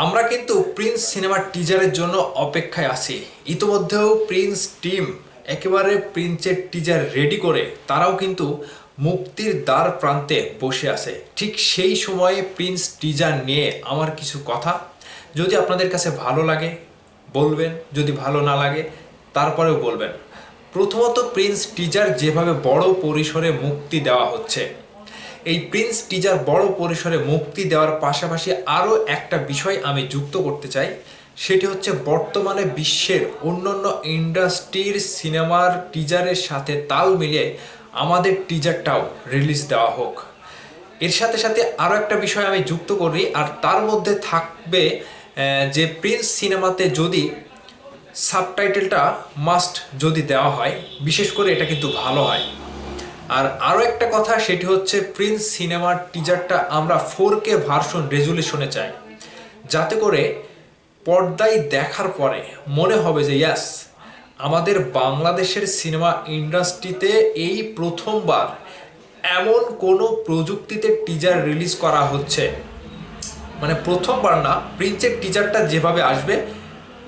আমরা কিন্তু প্রিন্স সিনেমার টিজারের জন্য অপেক্ষায় আছি। ইতোমধ্যেও প্রিন্স টিম একেবারে প্রিন্সের টিজার রেডি করে তারাও কিন্তু মুক্তির দ্বার প্রান্তে বসে আছে। ঠিক সেই সময়ে প্রিন্স টিজার নিয়ে আমার কিছু কথা, যদি আপনাদের কাছে ভালো লাগে বলবেন, যদি ভালো না লাগে তারপরেও বলবেন। প্রথমত, প্রিন্স টিজার যেভাবে বড় পরিসরে মুক্তি দেওয়া হচ্ছে, এই প্রিন্স টিজার বড় পরিসরে মুক্তি দেওয়ার পাশাপাশি আরও একটা বিষয় আমি যুক্ত করতে চাই। সেটি হচ্ছে বর্তমানে বিশ্বের অন্যান্য ইন্ডাস্ট্রির সিনেমার টিজারের সাথে তাল মিলিয়ে আমাদের টিজারটাও রিলিজ দেওয়া হোক। এর সাথে সাথে আরও একটা বিষয় আমি যুক্ত করি, আর তার মধ্যে থাকবে যে প্রিন্স সিনেমাতে যদি সাবটাইটেলটা মাস্ট যদি দেওয়া হয়, বিশেষ করে এটা কিন্তু ভালো হয়। আর আরও একটা কথা, সেটি হচ্ছে প্রিন্স সিনেমার টিজারটা আমরা 4K ভার্সন রেজুলেশনে চাই, যাতে করে পর্দায় দেখার পরে মনে হবে যে ইয়াস, আমাদের বাংলাদেশের সিনেমা ইন্ডাস্ট্রিতে এই প্রথমবার এমন কোনো প্রযুক্তিতে টিজার রিলিজ করা হচ্ছে, মানে প্রথমবার না, প্রিন্সের টিজারটা যেভাবে আসবে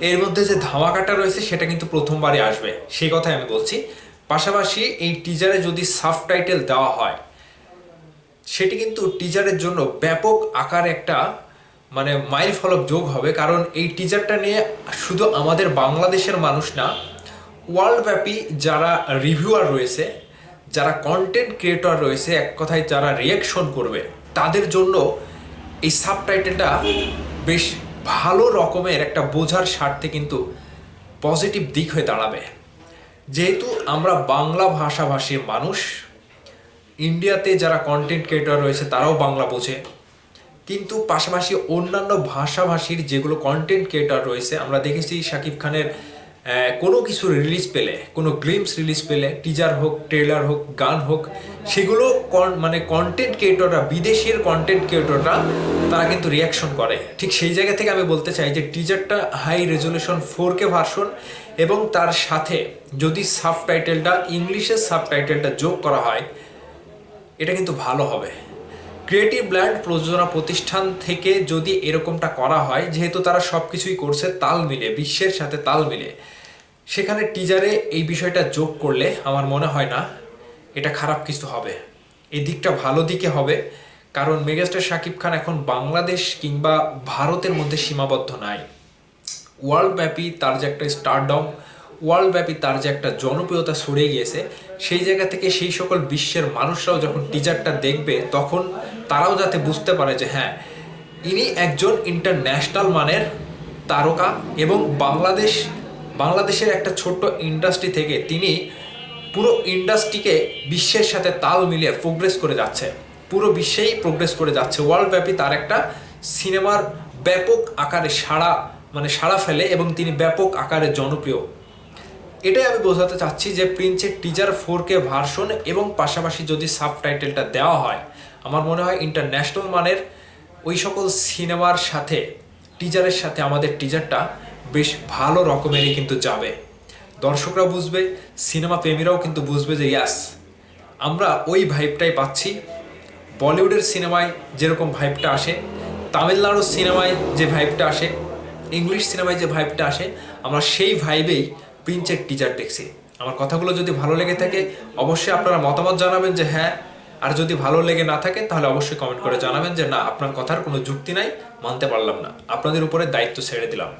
এর মধ্যে যে ধামাকাটা রয়েছে সেটা কিন্তু প্রথমবারই আসবে, সেই কথাই আমি বলছি। পাশাপাশি এই টিজারে যদি সাবটাইটেল দেওয়া হয়, সেটি কিন্তু টিজারের জন্য ব্যাপক আকারে একটা মানে মাইল ফলক যোগ হবে। কারণ এই টিজারটা নিয়ে শুধু আমাদের বাংলাদেশের মানুষ না, ওয়ার্ল্ডব্যাপী যারা রিভিউয়ার রয়েছে, যারা কন্টেন্ট ক্রিয়েটর রয়েছে, এক কথায় যারা রিয়াকশন করবে, তাদের জন্য এই সাবটাইটেলটা বেশ ভালো রকমের একটা বোঝার স্বার্থে কিন্তু পজিটিভ দিক হয়ে দাঁড়াবে। যেহেতু আমরা বাংলা ভাষাভাষীর মানুষ, ইন্ডিয়াতে যারা কন্টেন্ট ক্রিয়েটর রয়েছে তারাও বাংলা বোঝে, কিন্তু পাশাপাশি অন্যান্য ভাষাভাষীর যেগুলো কন্টেন্ট ক্রিয়েটর রয়েছে, আমরা দেখেছি শাকিব খানের কোনো কিছু রিলিজ পেলে, কোনো গ্লিমস রিলিজ পেলে, টিজার হোক, ট্রেলার হোক, গান হোক, সেগুলো মানে কন্টেন্ট ক্রিয়েটররা, বিদেশের কন্টেন্ট ক্রিয়েটররা তারা কিন্তু রিয়াকশন করে। ঠিক সেই জায়গা থেকে আমি বলতে চাই যে টিজারটা হাই রেজলিউশন 4K ভার্সন, এবং তার সাথে যদি সাবটাইটেলটা, ইংলিশের সাবটাইটেলটা যোগ করা হয়, এটা কিন্তু ভালো হবে। ক্রিয়েটিভ ব্র্যান্ড প্রযোজনা প্রতিষ্ঠান থেকে যদি এরকমটা করা হয়, যেহেতু তারা সব কিছুই করছে তাল মিলে, বিশ্বের সাথে তাল মিলে, সেখানে টিজারে এই বিষয়টা যোগ করলে আমার মনে হয় না এটা খারাপ কিছু হবে। এই দিকটা ভালো দিকে হবে, কারণ মেগাস্টার শাকিব খান এখন বাংলাদেশ কিংবা ভারতের মধ্যে সীমাবদ্ধ নাই। ওয়ার্ল্ডব্যাপী তার যে একটা স্টারডম, ওয়ার্ল্ডব্যাপী তার যে একটা জনপ্রিয়তা ছড়িয়ে গিয়েছে, সেই জায়গা থেকে সেই সকল বিশ্বের মানুষরাও যখন টিজারটা দেখবে, তখন তারাও যাতে বুঝতে পারে যে হ্যাঁ, ইনি একজন ইন্টারন্যাশনাল মানের তারকা, এবং বাংলাদেশের একটা ছোট্ট ইন্ডাস্ট্রি থেকে তিনি পুরো ইন্ডাস্ট্রিকে বিশ্বের সাথে তাল মিলিয়ে প্রোগ্রেস করে যাচ্ছে, পুরো বিশ্বেই প্রোগ্রেস করে যাচ্ছে। ওয়ার্ল্ডব্যাপী তার একটা সিনেমার ব্যাপক আকারে সাড়া ফেলে, এবং তিনি ব্যাপক আকারে জনপ্রিয়। এটাই আমি বোঝাতে চাচ্ছি যে প্রিন্সের টিজার 4K ভার্সন এবং পাশাপাশি যদি সাবটাইটেলটা দেওয়া হয়, আমার মনে হয় ইন্টারন্যাশনাল মানের ওই সকল সিনেমার সাথে, টিজারের সাথে আমাদের টিজারটা বেশ ভালো রকমেরই কিন্তু যাবে। দর্শকরাও বুঝবে, সিনেমা প্রেমীরাও কিন্তু বুঝবে যে ইয়াস, আমরা ওই ভাইবটাই পাচ্ছি। বলিউডের সিনেমায় যেরকম ভাইবটা আসে, তামিলনাড়ুর সিনেমায় যে ভাইবটা আসে, ইংলিশ সিনেমায় যে ভাইবটা আসে, আমরা সেই ভাইবেই প্রিন্সের টিজার দেখছি। আমার কথাগুলো যদি ভালো লেগে থাকে, অবশ্যই আপনারা মতামত জানাবেন যে হ্যাঁ, আর যদি ভালো লেগে না থাকে তাহলে অবশ্যই কমেন্ট করে জানাবেন যে না, আপনার কথার কোনো যুক্তি নাই, মানতে পারলাম না। আপনাদের উপরে দায়িত্ব ছেড়ে দিলাম।